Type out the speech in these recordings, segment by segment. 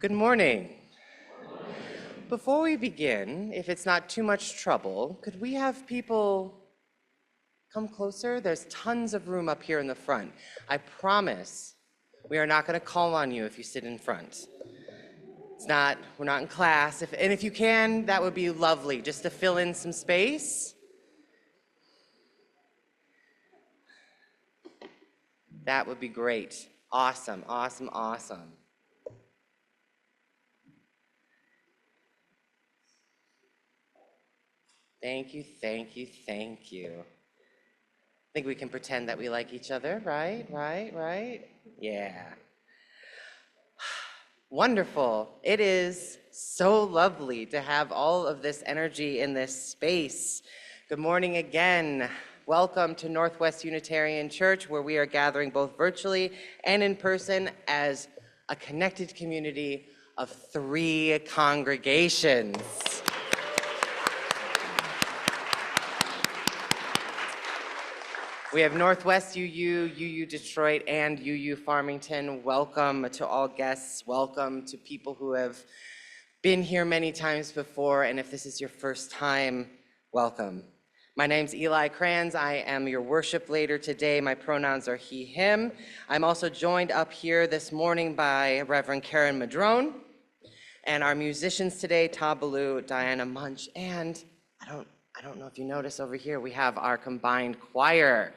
Good morning. Before we begin, if it's not too much trouble, could we have people come closer? There's tons of room up here in the front. I promise we are not going to call on you if you sit in front. We're not in class. And if you can, that would be lovely, just to fill in some space. That would be great. Awesome, awesome, awesome. Thank you, thank you, thank you. I think we can pretend that we like each other, right? Right? Yeah. Wonderful. It is so lovely to have all of this energy in this space. Good morning again. Welcome to Northwest Unitarian Church, where we are gathering both virtually and in person as a connected community of 3 congregations. We have Northwest UU, UU Detroit, and UU Farmington. Welcome to all guests. Welcome to people who have been here many times before, and if this is your first time, welcome. My name's Eli Kranz. I am your worship leader today. My pronouns are he, him. I'm also joined up here this morning by Reverend Karen Madrone, and our musicians today, Todd Ballou, Diana Munch, and I don't know if you notice over here, we have our combined choir.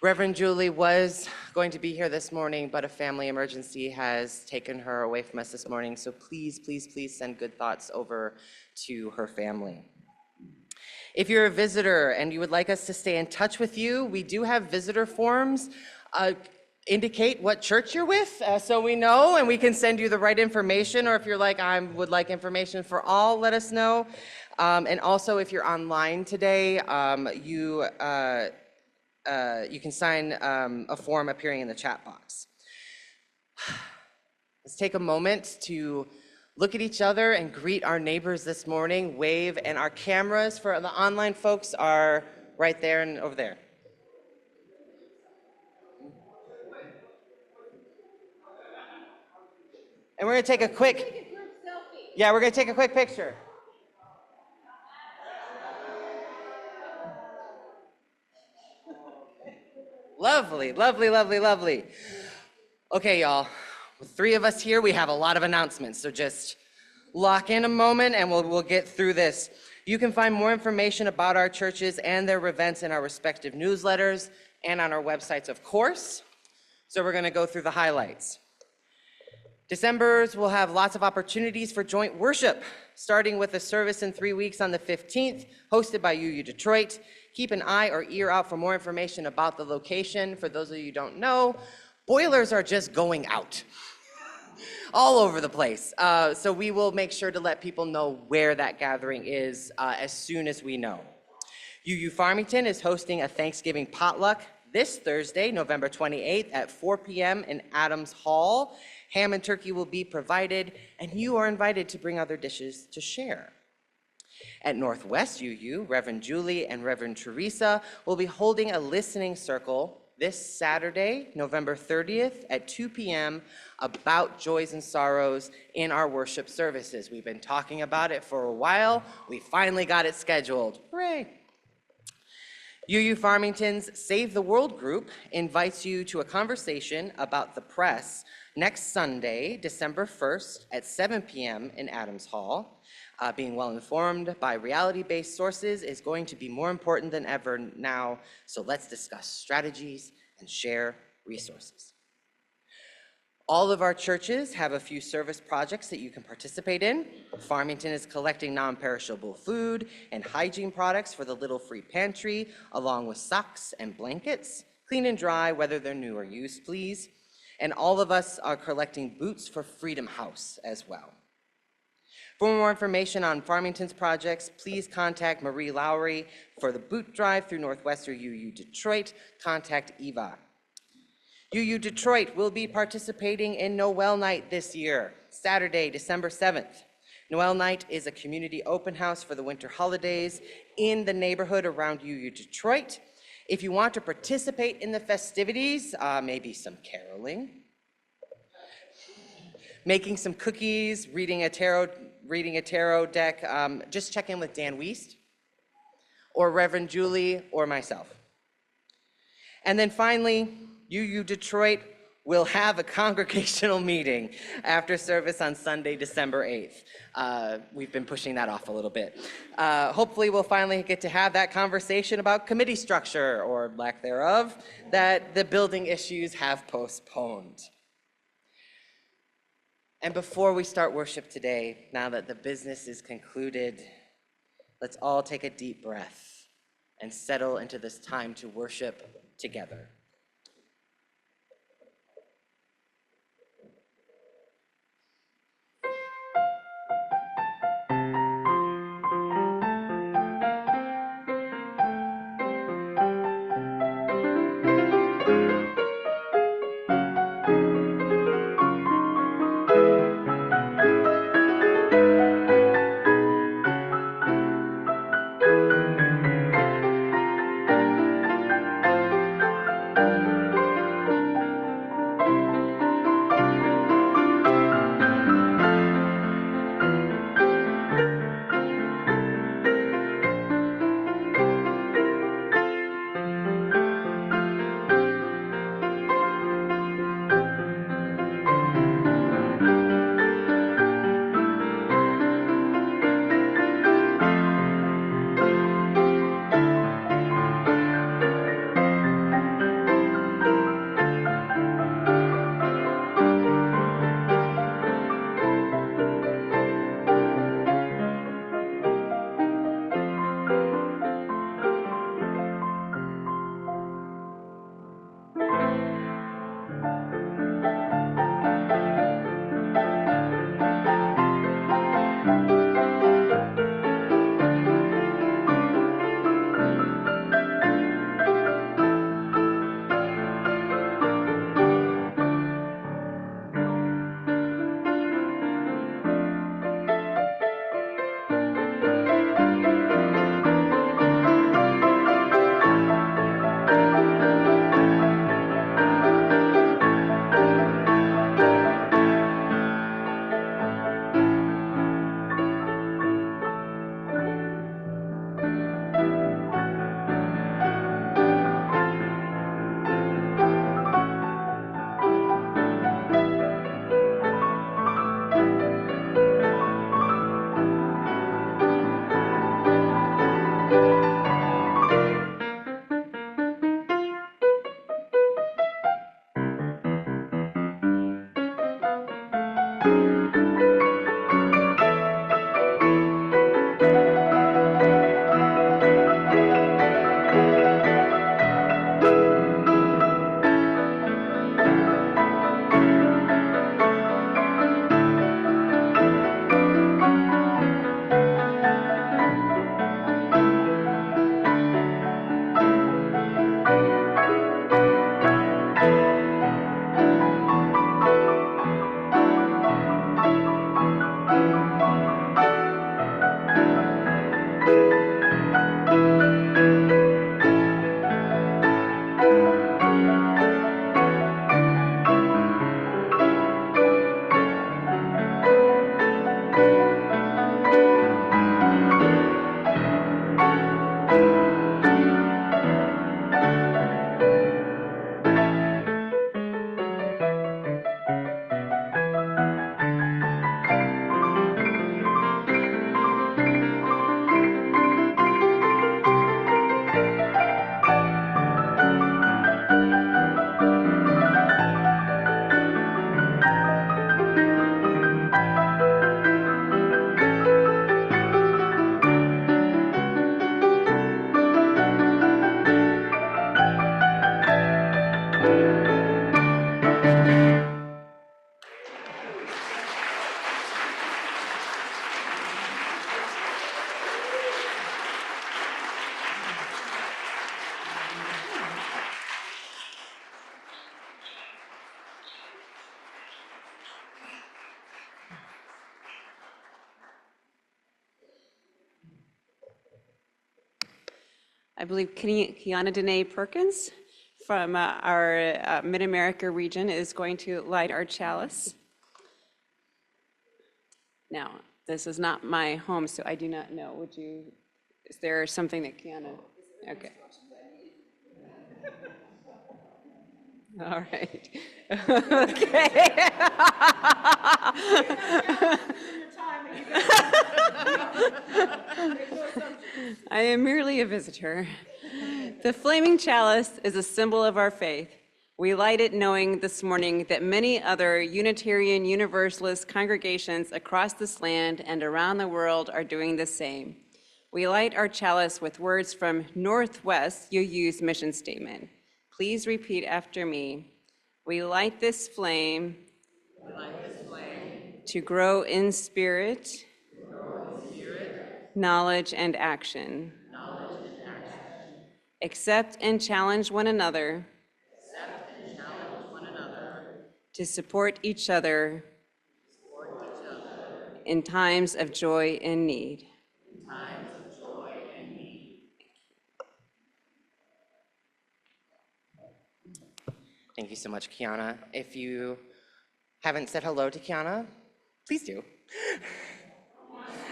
Reverend Julie was going to be here this morning, but a family emergency has taken her away from us this morning, so please, please, please send good thoughts over to her family. If you're a visitor and you would like us to stay in touch with you, we do have visitor forms. Indicate what church you're with so we know and we can send you the right information, or if you're like, I would like information for all, let us know. And also, if you're online today, you can sign a form appearing in the chat box. Let's take a moment to look at each other and greet our neighbors this morning, wave, and our cameras for the online folks are right there and over there. And we're gonna take a quick, we're gonna take a quick picture. Lovely, lovely, lovely, lovely. Okay, y'all, with 3 of us here, we have a lot of announcements, so just lock in a moment and we'll get through this. You can find more information about our churches and their events in our respective newsletters and on our websites, of course. So we're gonna go through the highlights. December's will have lots of opportunities for joint worship, starting with a service in 3 weeks on the 15th, hosted by UU Detroit. Keep an eye or ear out for more information about the location. For those of you who don't know, boilers are just going out all over the place. So we will make sure to let people know where that gathering is as soon as we know. UU Farmington is hosting a Thanksgiving potluck this Thursday, November 28th at 4 p.m. in Adams Hall. Ham and turkey will be provided, and you are invited to bring other dishes to share. At Northwest UU, Reverend Julie and Reverend Teresa will be holding a listening circle this Saturday, November 30th at 2 p.m. about joys and sorrows in our worship services. We've been talking about it for a while. We finally got it scheduled. Hooray! UU Farmington's Save the World group invites you to a conversation about the press next Sunday, December 1st at 7 p.m. in Adams Hall. Being well informed by reality-based sources is going to be more important than ever now, so let's discuss strategies and share resources. All of our churches have a few service projects that you can participate in. Farmington is collecting non-perishable food and hygiene products for the Little Free Pantry, along with socks and blankets. Clean and dry, whether they're new or used, please. And all of us are collecting boots for Freedom House as well. For more information on Farmington's projects, please contact Marie Lowry. For the boot drive through Northwest or UU Detroit, contact Eva. UU Detroit will be participating in Noel Night this year, Saturday, December 7th. Noel Night is a community open house for the winter holidays in the neighborhood around UU Detroit. If you want to participate in the festivities, maybe some caroling, making some cookies, reading a tarot deck, just check in with Dan Wiest or Reverend Julie or myself. And then finally, UU Detroit will have a congregational meeting after service on Sunday, December 8th. We've been pushing that off a little bit. Hopefully we'll finally get to have that conversation about committee structure, or lack thereof, that the building issues have postponed. And before we start worship today, now that the business is concluded, let's all take a deep breath and settle into this time to worship together. believe Kiana Dene Perkins from our Mid-America region is going to light our chalice. Now, this is not my home, so I do not know. Is there something that Kiana? Okay. All right. Okay. I am merely a visitor. The flaming chalice is a symbol of our faith. We light it knowing this morning that many other Unitarian Universalist congregations across this land and around the world are doing the same. We light our chalice with words from Northwest UU's mission statement. Please repeat after me. We light this flame, to grow in spirit, knowledge and action. Accept and challenge one another, to support each other in times of joy and need. Thank you so much, Kiana. If you haven't said hello to Kiana, please do.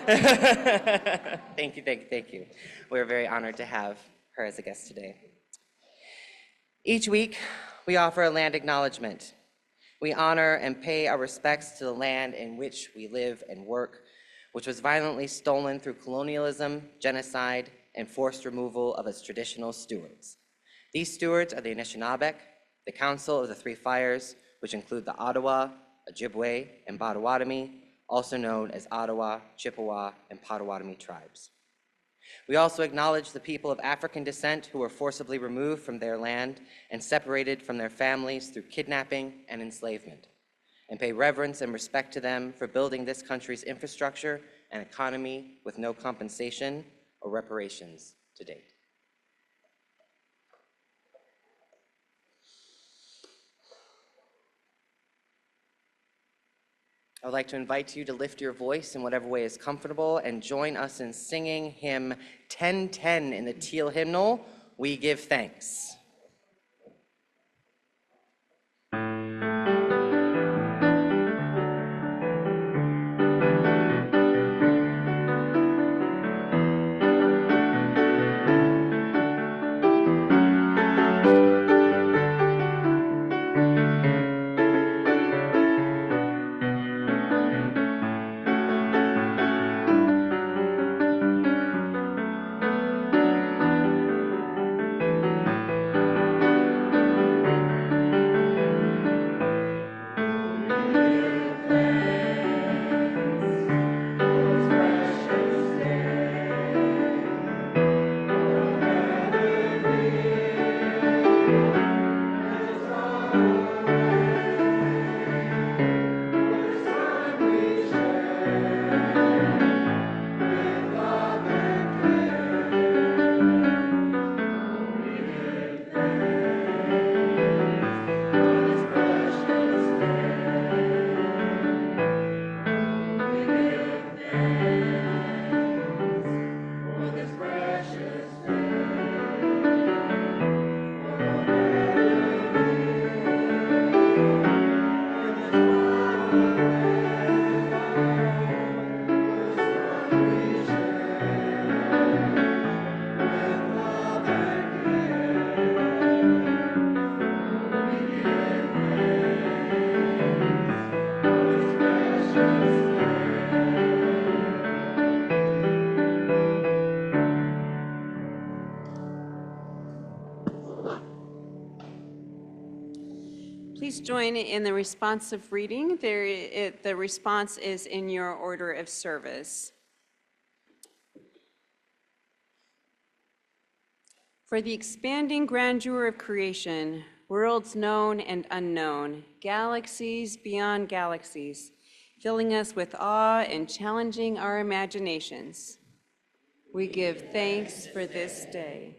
Thank you, thank you, thank you. We're very honored to have her as a guest today. Each week, we offer a land acknowledgement. We honor and pay our respects to the land in which we live and work, which was violently stolen through colonialism, genocide, and forced removal of its traditional stewards. These stewards are the Anishinaabe, the Council of the Three Fires, which include the Ottawa, Ojibwe, and Potawatomi, also known as Ottawa, Chippewa, and Potawatomi tribes. We also acknowledge the people of African descent who were forcibly removed from their land and separated from their families through kidnapping and enslavement, and pay reverence and respect to them for building this country's infrastructure and economy with no compensation or reparations to date. I would like to invite you to lift your voice in whatever way is comfortable and join us in singing hymn 1010 in the Teal hymnal, We Give Thanks. Please join in the responsive reading. The response is in your order of service. For the expanding grandeur of creation, worlds known and unknown, galaxies beyond galaxies, filling us with awe and challenging our imaginations, we give thanks for this day.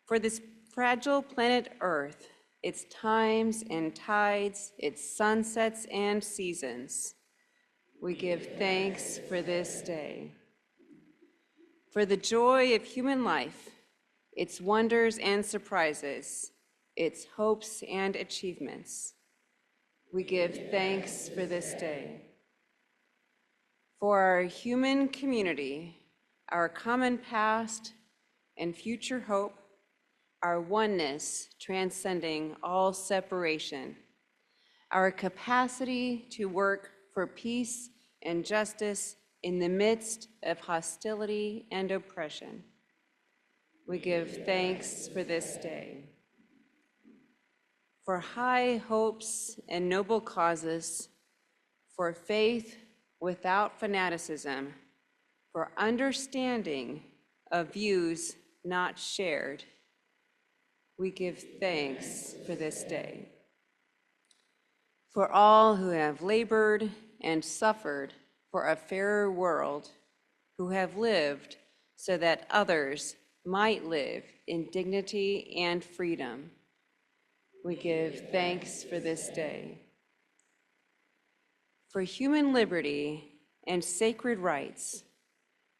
For this fragile planet Earth, its times and tides, its sunsets and seasons, we give thanks for this day. For the joy of human life its wonders and surprises, its hopes and achievements. We give thanks for this day. For our human community, our common past and future hope, our oneness transcending all separation, our capacity to work for peace and justice in the midst of hostility and oppression. We give thanks for this day. For high hopes and noble causes, for faith without fanaticism, for understanding of views not shared, we give thanks for this day. For all who have labored and suffered for a fairer world, who have lived so that others might live in dignity and freedom, we give thanks for this day. For human liberty and sacred rights,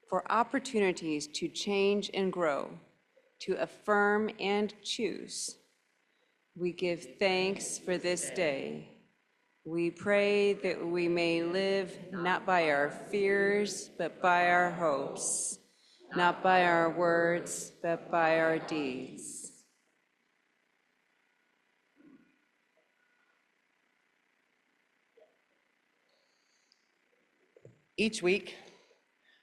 for opportunities to change and grow, to affirm and choose, we give thanks for this day. We pray that we may live not by our fears, but by our hopes, not by our words, but by our deeds. Each week,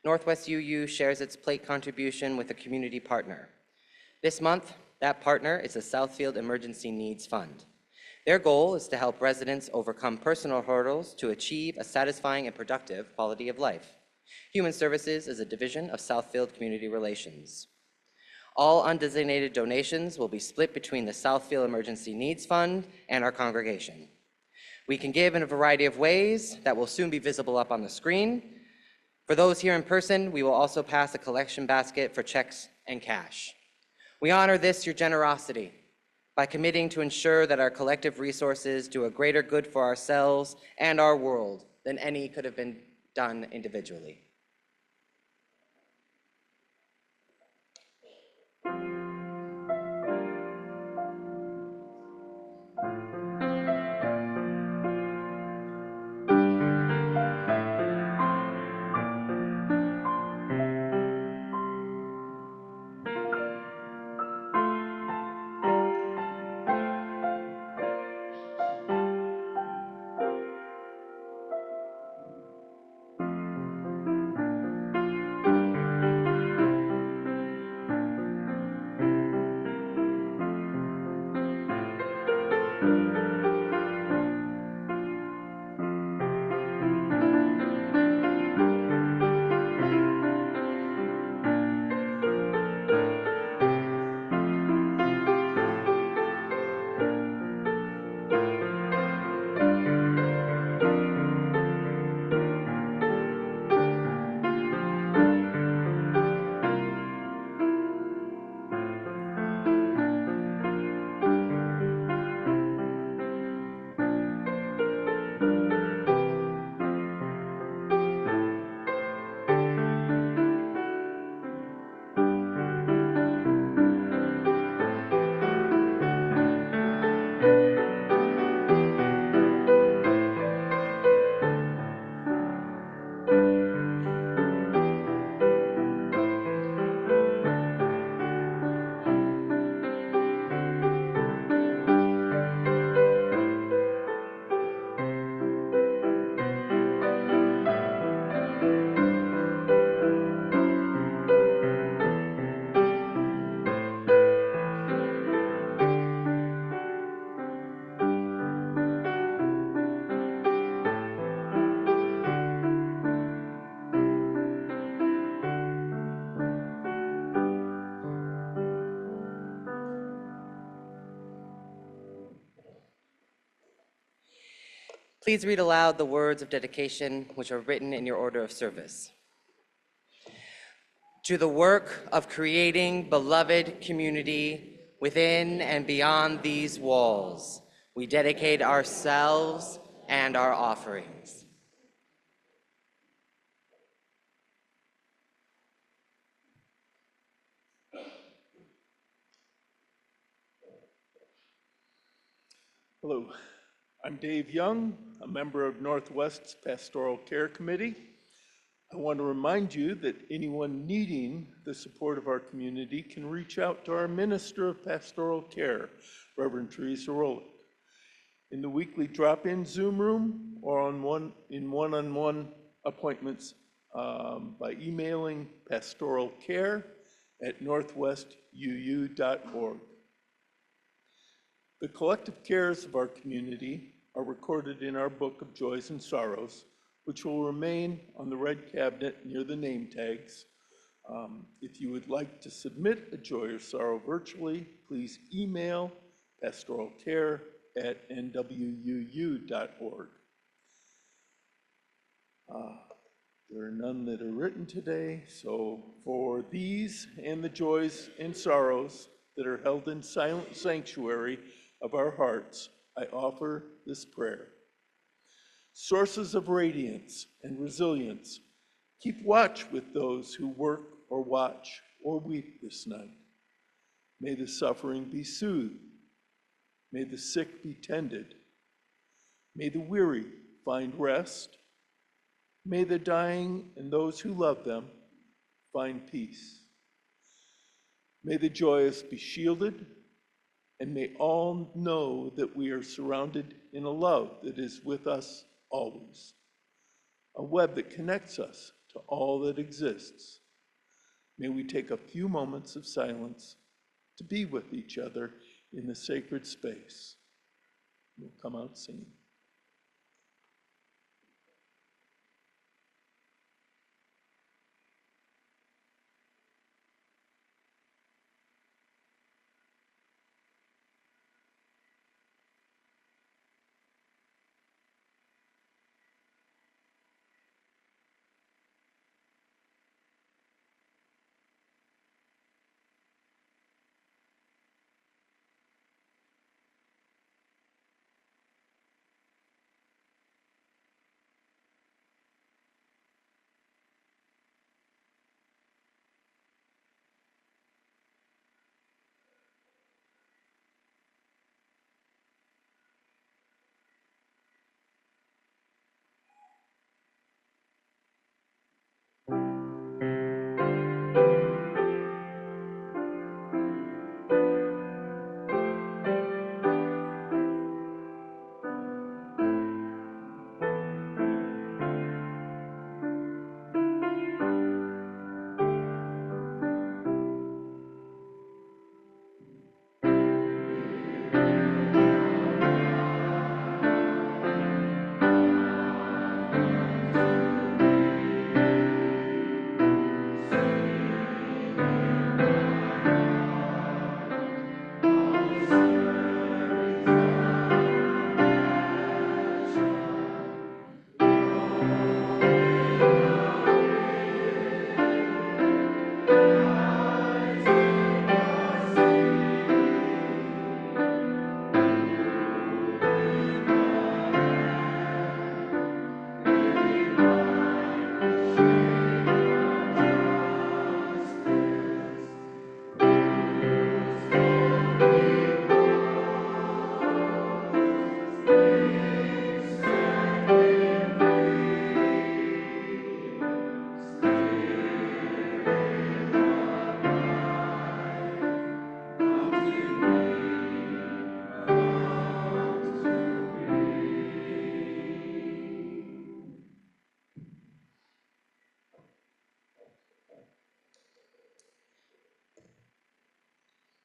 Northwest UU shares its plate contribution with a community partner. This month, that partner is the Southfield Emergency Needs Fund. Their goal is to help residents overcome personal hurdles to achieve a satisfying and productive quality of life. Human Services is a division of Southfield Community Relations. All undesignated donations will be split between the Southfield Emergency Needs Fund and our congregation. We can give in a variety of ways that will soon be visible up on the screen. For those here in person, we will also pass a collection basket for checks and cash. We honor this, your generosity, by committing to ensure that our collective resources do a greater good for ourselves and our world than any could have been done individually. Please read aloud the words of dedication which are written in your order of service. To the work of creating beloved community within and beyond these walls, we dedicate ourselves and our offerings. Hello, I'm Dave Young, a member of Northwest's Pastoral Care Committee. I want to remind you that anyone needing the support of our community can reach out to our Minister of Pastoral Care, Reverend Teresa Rolick, in the weekly drop-in Zoom room or in one-on-one appointments by emailing pastoralcare@northwestuu.org. The collective cares of our community are recorded in our Book of Joys and Sorrows, which will remain on the red cabinet near the name tags. If you would like to submit a joy or sorrow virtually, please email pastoralcare@nwuu.org. There are none that are written today, so for these and the joys and sorrows that are held in silent sanctuary of our hearts, I offer this prayer. Sources of radiance and resilience, keep watch with those who work or watch or weep this night. May the suffering be soothed. May the sick be tended. May the weary find rest. May the dying and those who love them find peace. May the joyous be shielded, and may all know that we are surrounded in a love that is with us always, a web that connects us to all that exists. May we take a few moments of silence to be with each other in the sacred space. We'll come out singing.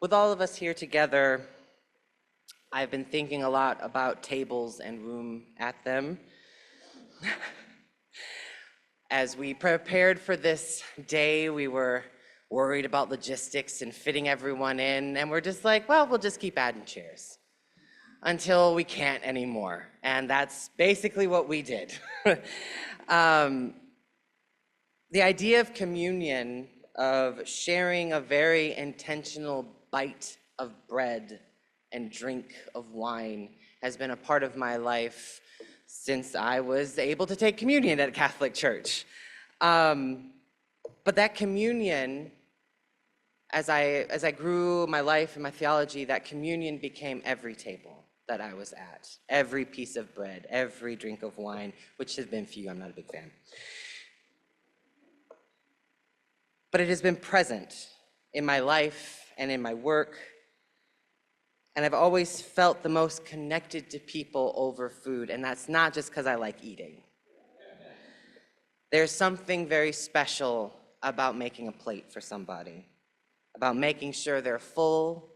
With all of us here together, I've been thinking a lot about tables and room at them. As we prepared for this day, we were worried about logistics and fitting everyone in, and we're just like, well, we'll just keep adding chairs until we can't anymore. And that's basically what we did. The idea of communion, of sharing a very intentional bite of bread and drink of wine, has been a part of my life since I was able to take communion at a Catholic church. But that communion, as I grew my life and my theology, that communion became every table. that I was at. Every piece of bread, every drink of wine, which has been few, I'm not a big fan. But it has been present in my life and in my work, and I've always felt the most connected to people over food, and that's not just because I like eating. There's something very special about making a plate for somebody, about making sure they're full,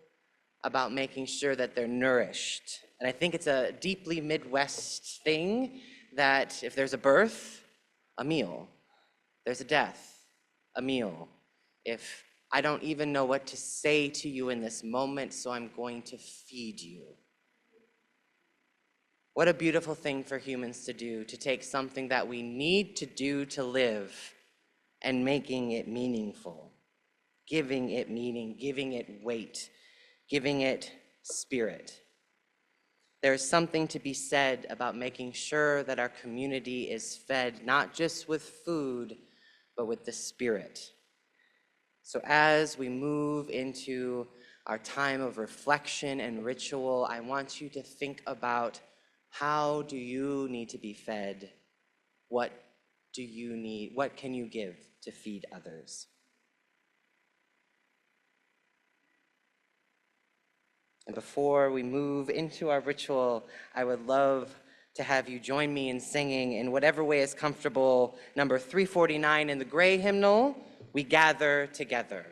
about making sure that they're nourished. And I think it's a deeply Midwest thing that if there's a birth, a meal. There's a death, a meal. If I don't even know what to say to you in this moment, so I'm going to feed you. What a beautiful thing for humans to do, to take something that we need to do to live and making it meaningful, giving it meaning, giving it weight, giving it spirit. There's something to be said about making sure that our community is fed not just with food, but with the Spirit. So as we move into our time of reflection and ritual, I want you to think about, how do you need to be fed? What do you need? What can you give to feed others? And before we move into our ritual, I would love to have you join me in singing in whatever way is comfortable, number 349 in the gray hymnal, "We Gather Together."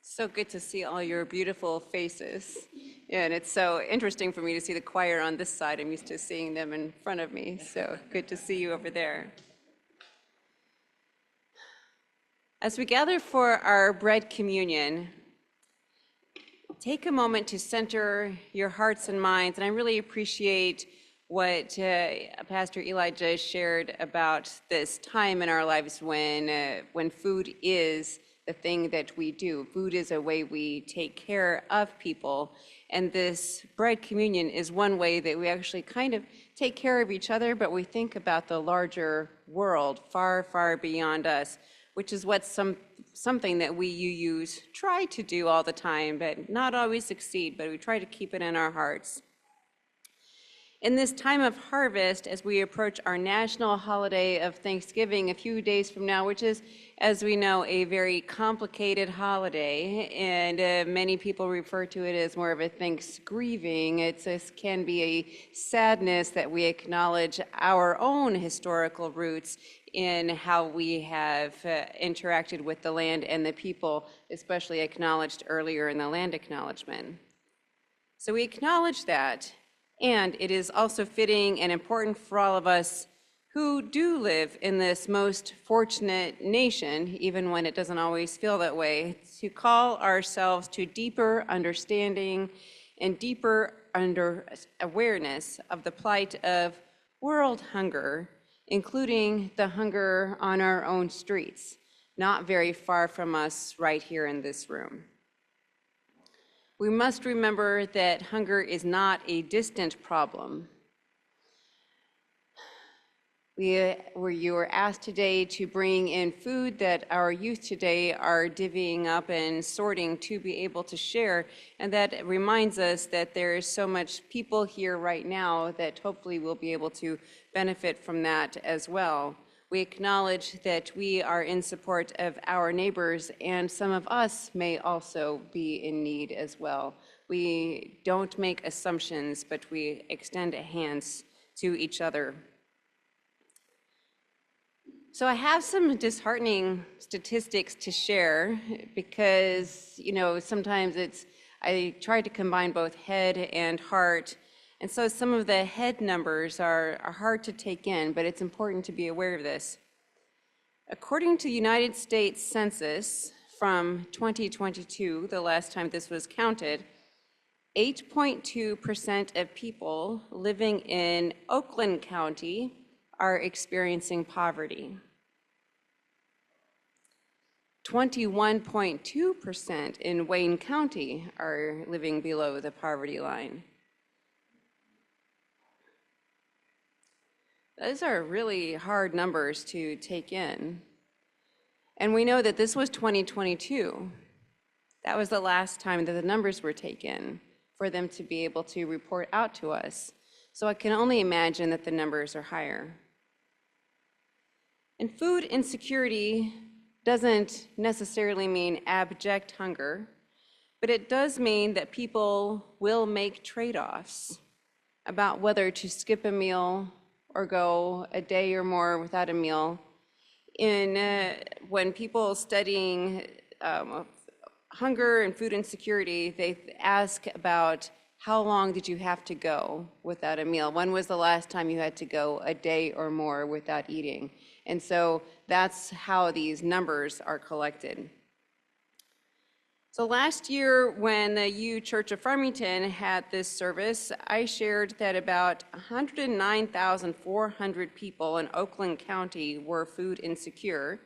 So good to see all your beautiful faces. Yeah, and it's so interesting for me to see the choir on this side. I'm used to seeing them in front of me, so good to see you over there. As we gather for our bread communion, take a moment to center your hearts and minds, and I really appreciate what Pastor Eli just shared about this time in our lives when food is the thing that we do. Food is a way we take care of people, and this bread communion is one way that we actually kind of take care of each other, but we think about the larger world far, far beyond us, which is what something that we use try to do all the time, but not always succeed, but we try to keep it in our hearts. In this time of harvest, as we approach our national holiday of Thanksgiving a few days from now, which is, as we know, a very complicated holiday, and many people refer to it as more of a Thanksgiving. It can be a sadness that we acknowledge our own historical roots in how we have interacted with the land and the people, especially acknowledged earlier in the land acknowledgement. So we acknowledge that. And it is also fitting and important for all of us who do live in this most fortunate nation, even when it doesn't always feel that way, to call ourselves to deeper understanding and deeper awareness of the plight of world hunger, including the hunger on our own streets, not very far from us right here in this room. We must remember that hunger is not a distant problem. Where you were asked today to bring in food that our youth today are divvying up and sorting to be able to share. And that reminds us that there is so much people here right now that hopefully will be able to benefit from that as well. We acknowledge that we are in support of our neighbors, and some of us may also be in need as well. We don't make assumptions, but we extend hands to each other. So I have some disheartening statistics to share because, sometimes I try to combine both head and heart. And so some of the head numbers are hard to take in, but it's important to be aware of this. According to United States Census from 2022, the last time this was counted, 8.2% of people living in Oakland County are experiencing poverty. 21.2% in Wayne County are living below the poverty line. Those are really hard numbers to take in. And we know that this was 2022. That was the last time that the numbers were taken for them to be able to report out to us. So I can only imagine that the numbers are higher. And food insecurity doesn't necessarily mean abject hunger, but it does mean that people will make trade-offs about whether to skip a meal or go a day or more without a meal. When people studying hunger and food insecurity, they ask about how long did you have to go without a meal? When was the last time you had to go a day or more without eating? And so that's how these numbers are collected. So last year, when the U Church of Farmington had this service, I shared that about 109,400 people in Oakland County were food insecure.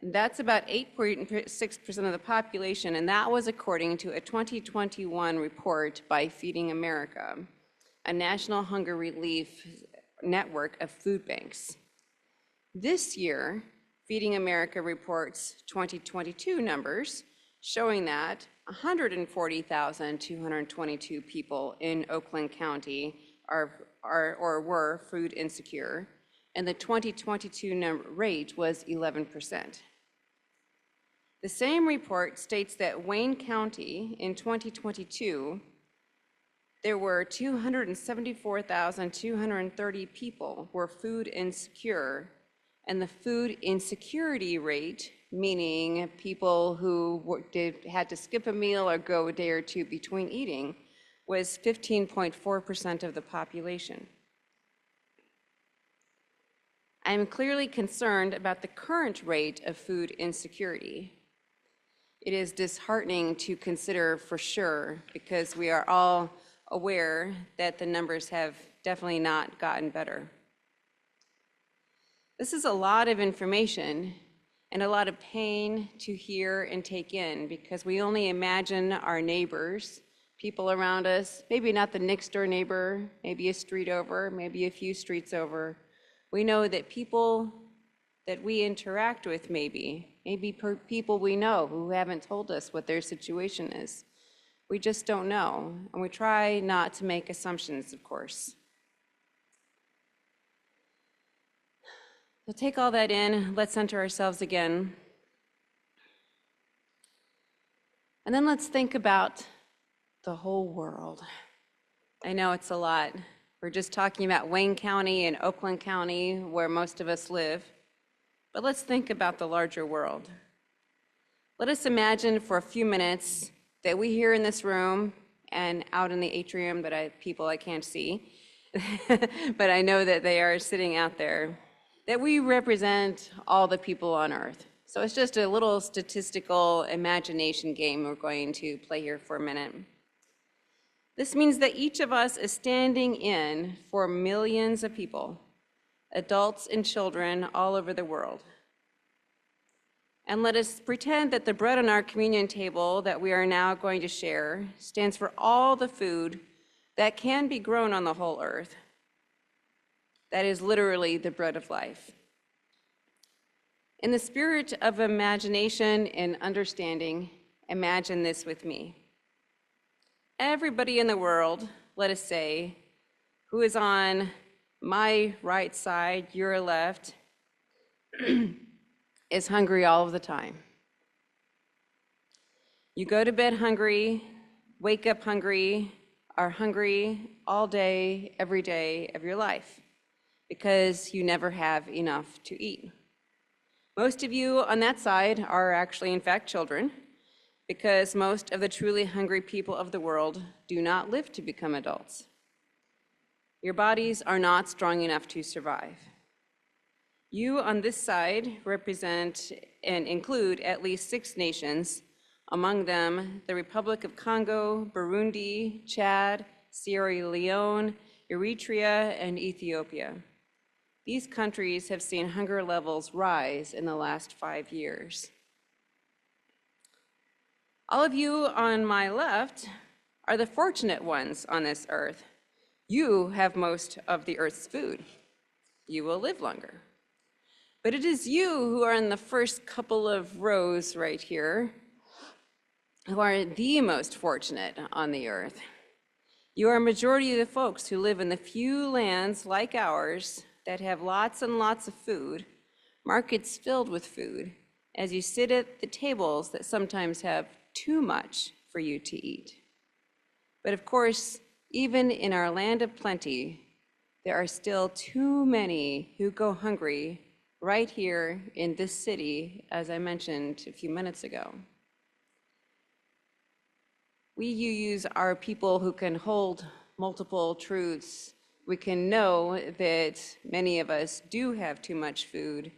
That's about 8.6% of the population, and that was according to a 2021 report by Feeding America, a national hunger relief network of food banks. This year, Feeding America reports 2022 numbers showing that 140,222 people in Oakland County were food insecure, and the 2022 rate was 11%. The same report states that Wayne County in 2022, there were 274,230 people were food insecure, and the food insecurity rate, meaning people who had to skip a meal or go a day or two between eating, was 15.4% of the population. I'm clearly concerned about the current rate of food insecurity. It is disheartening to consider for sure, because we are all aware that the numbers have definitely not gotten better. This is a lot of information and a lot of pain to hear and take in, because we only imagine our neighbors, people around us, maybe not the next door neighbor, maybe a street over, maybe a few streets over. We know that people that we interact with maybe people we know who haven't told us what their situation is. We just don't know, and we try not to make assumptions, of course. So take all that in, let's center ourselves again. And then let's think about the whole world. I know it's a lot. We're just talking about Wayne County and Oakland County, where most of us live. But let's think about the larger world. Let us imagine for a few minutes that we here in this room and out in the atrium, but people I can't see, but I know that they are sitting out there, that we represent all the people on Earth. So it's just a little statistical imagination game we're going to play here for a minute. This means that each of us is standing in for millions of people, adults and children all over the world. And let us pretend that the bread on our communion table that we are now going to share stands for all the food that can be grown on the whole earth, that is literally the bread of life. In the spirit of imagination and understanding, imagine this with me. Everybody in the world, let us say, who is on my right side, your left, is hungry all of the time. You go to bed hungry, wake up hungry, are hungry all day, every day of your life, because you never have enough to eat. Most of you on that side are actually, in fact, children, because most of the truly hungry people of the world do not live to become adults. Your bodies are not strong enough to survive. You on this side represent and include at least 6 nations, among them the Republic of Congo, Burundi, Chad, Sierra Leone, Eritrea, and Ethiopia. These countries have seen hunger levels rise in the last 5 years. All of you on my left are the fortunate ones on this earth. You have most of the earth's food. You will live longer. But it is you who are in the first couple of rows right here who are the most fortunate on the earth. You are a majority of the folks who live in the few lands like ours that have lots and lots of food, markets filled with food, as you sit at the tables that sometimes have too much for you to eat. But of course, even in our land of plenty, there are still too many who go hungry right here in this city, as I mentioned a few minutes ago. We use our people who can hold multiple truths. We can know that many of us do have too much food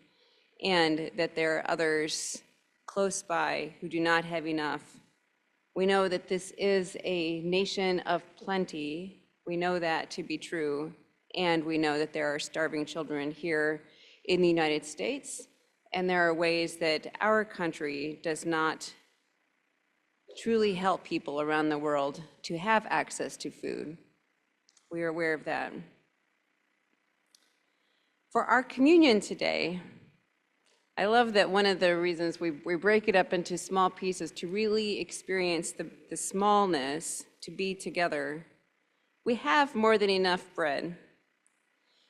and that there are others close by who do not have enough. We know that this is a nation of plenty. We know that to be true, and we know that there are starving children here in the United States, and there are ways that our country does not truly help people around the world to have access to food. We are aware of that. For our communion today, I love that one of the reasons we break it up into small pieces to really experience the smallness, to be together. We have more than enough bread.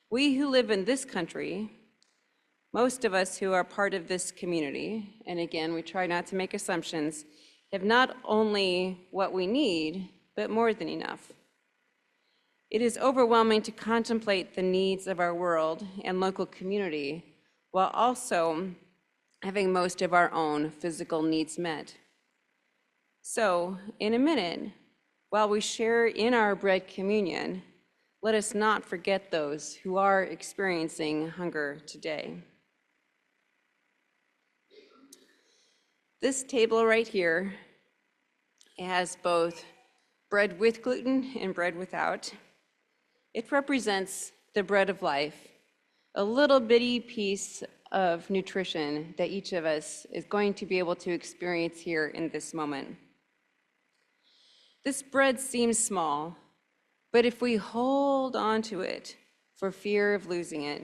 We who live in this country, most of us who are part of this community, and again, we try not to make assumptions, have not only what we need, but more than enough. It is overwhelming to contemplate the needs of our world and local community while also having most of our own physical needs met. So, in a minute, while we share in our bread communion, let us not forget those who are experiencing hunger today. This table right here has both bread with gluten and bread without. It represents the bread of life, a little bitty piece of nutrition that each of us is going to be able to experience here in this moment. This bread seems small, but if we hold on to it for fear of losing it,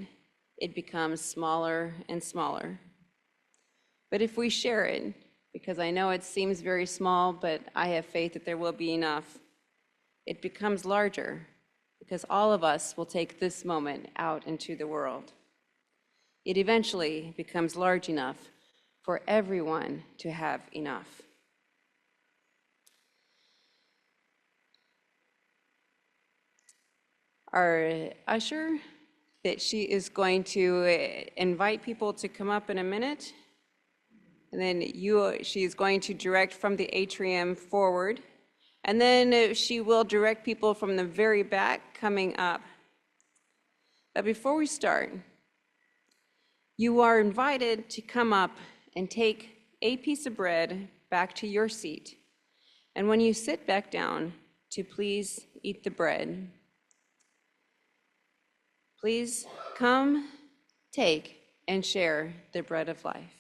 it becomes smaller and smaller. But if we share it, because I know it seems very small, but I have faith that there will be enough, it becomes larger, because all of us will take this moment out into the world. It eventually becomes large enough for everyone to have enough. Our usher, that she is going to invite people to come up in a minute, and then she is going to direct from the atrium forward. And then she will direct people from the very back coming up. But before we start, you are invited to come up and take a piece of bread back to your seat. And when you sit back down, to please eat the bread. Please come, take, and share the bread of life.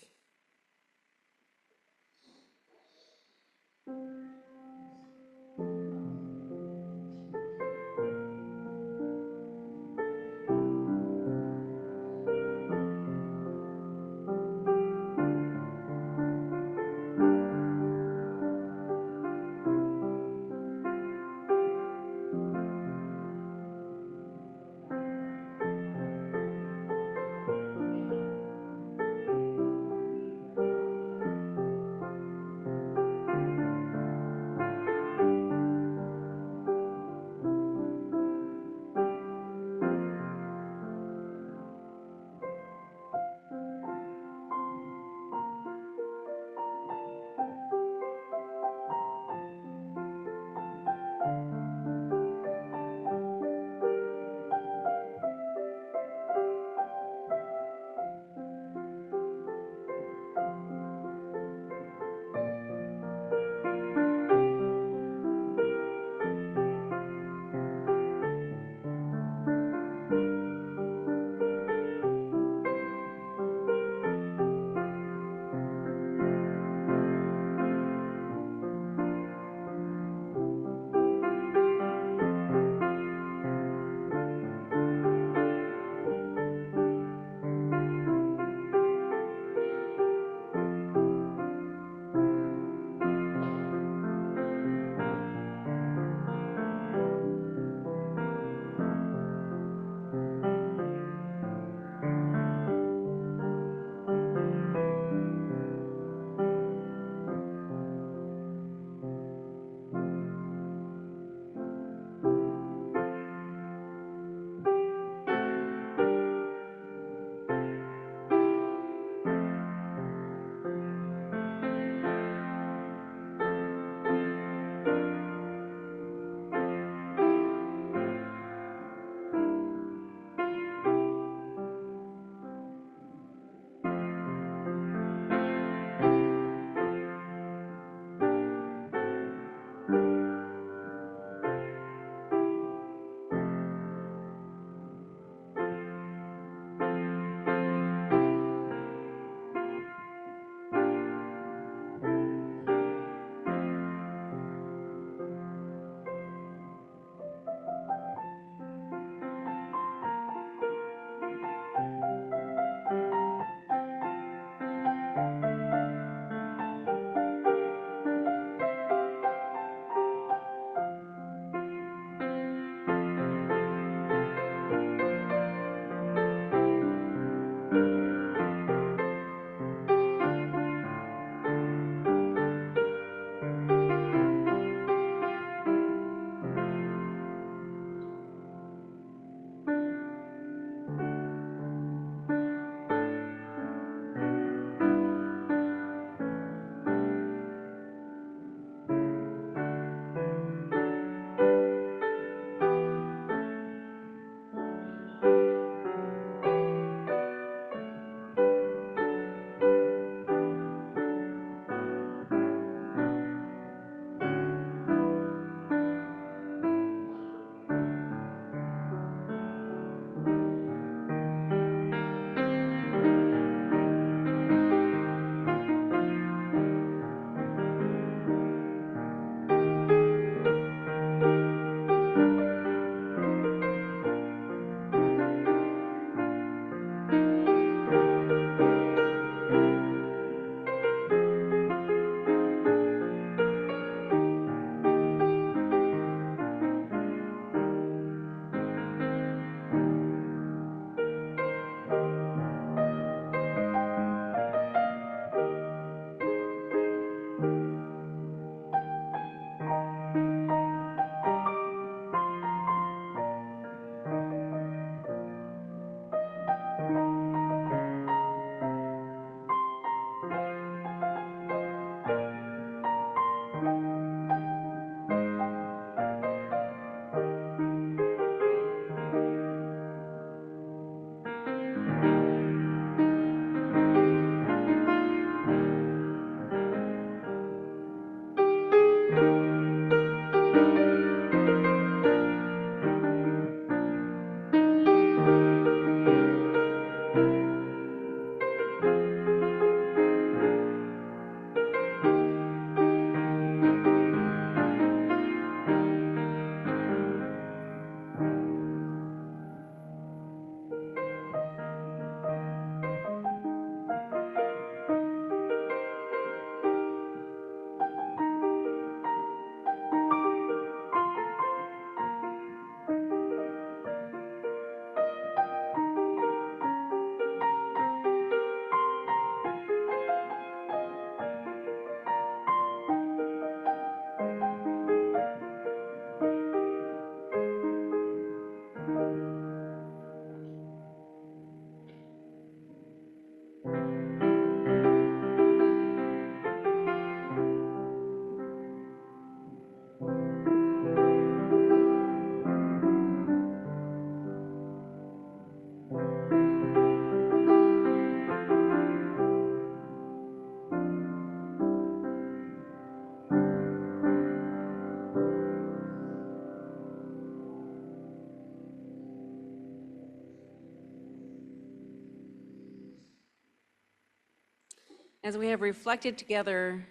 As we have reflected together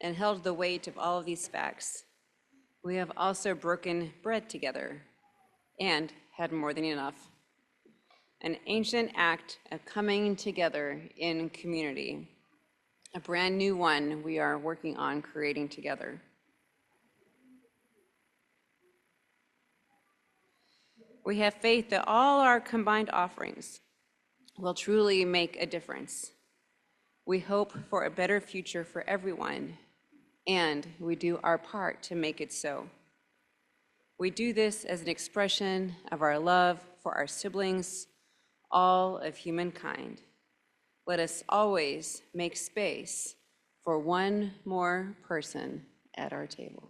and held the weight of all of these facts, we have also broken bread together and had more than enough. An ancient act of coming together in community, a brand new one we are working on creating together. We have faith that all our combined offerings will truly make a difference. We hope for a better future for everyone, and we do our part to make it so. We do this as an expression of our love for our siblings, all of humankind. Let us always make space for one more person at our table.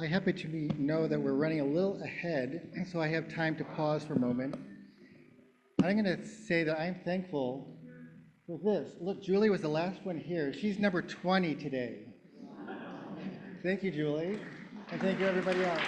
I happen to know that we're running a little ahead, so I have time to pause for a moment. I'm going to say that I'm thankful for this. Look, Julie was the last one here. She's number 20 today. Thank you, Julie, and thank you, everybody else.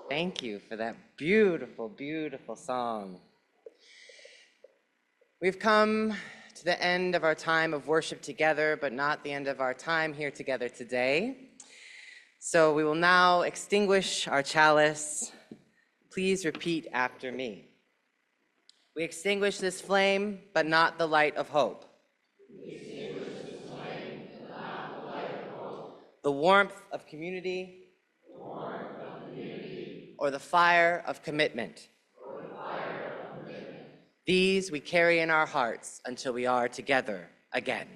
Thank you for that beautiful, beautiful song. We've come to the end of our time of worship together, but not the end of our time here together today. So we will now extinguish our chalice. Please repeat after me. We extinguish this flame, but not the light of hope. The warmth of community, or the fire of commitment. These we carry in our hearts until we are together again.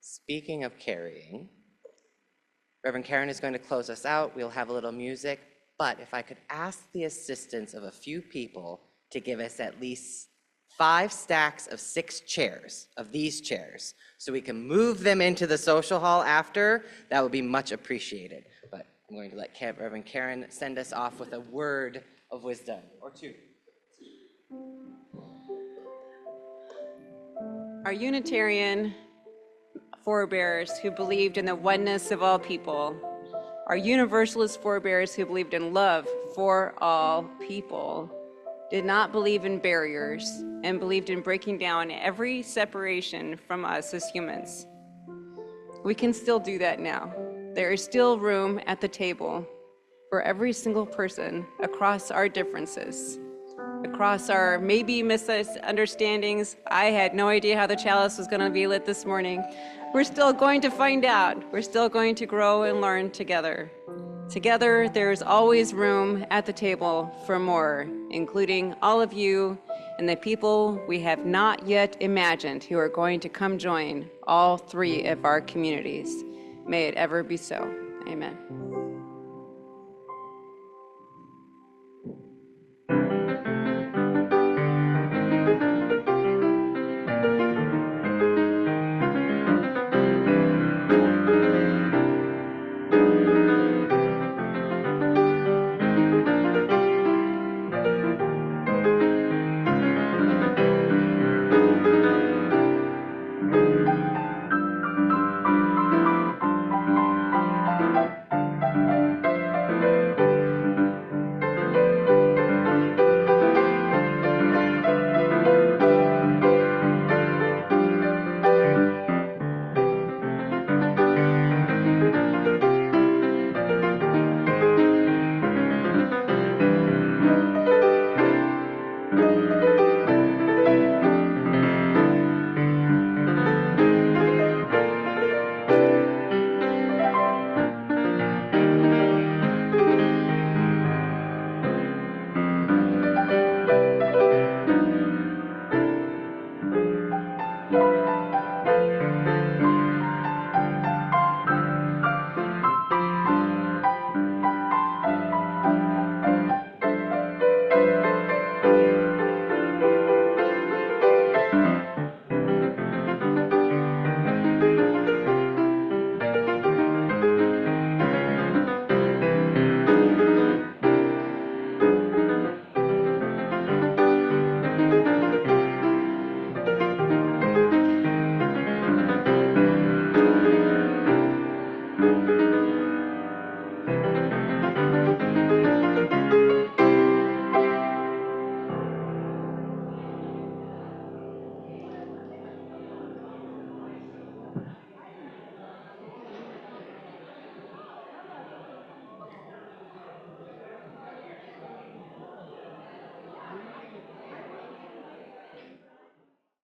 Speaking of carrying, Reverend Karen is going to close us out. We'll have a little music, but if I could ask the assistance of a few people to give us at least 5 stacks of 6 chairs, of these chairs, so we can move them into the social hall after, that would be much appreciated. But I'm going to let Reverend Karen send us off with a word of wisdom, or 2. Our Unitarian forebears who believed in the oneness of all people, our Universalist forebears who believed in love for all people, did not believe in barriers and believed in breaking down every separation from us as humans. We can still do that now. There is still room at the table for every single person across our differences, across our maybe misunderstandings. I had no idea how the chalice was going to be lit this morning. We're still going to find out. We're still going to grow and learn together. Together, there's always room at the table for more, including all of you and the people we have not yet imagined who are going to come join all 3 of our communities. May it ever be so. Amen.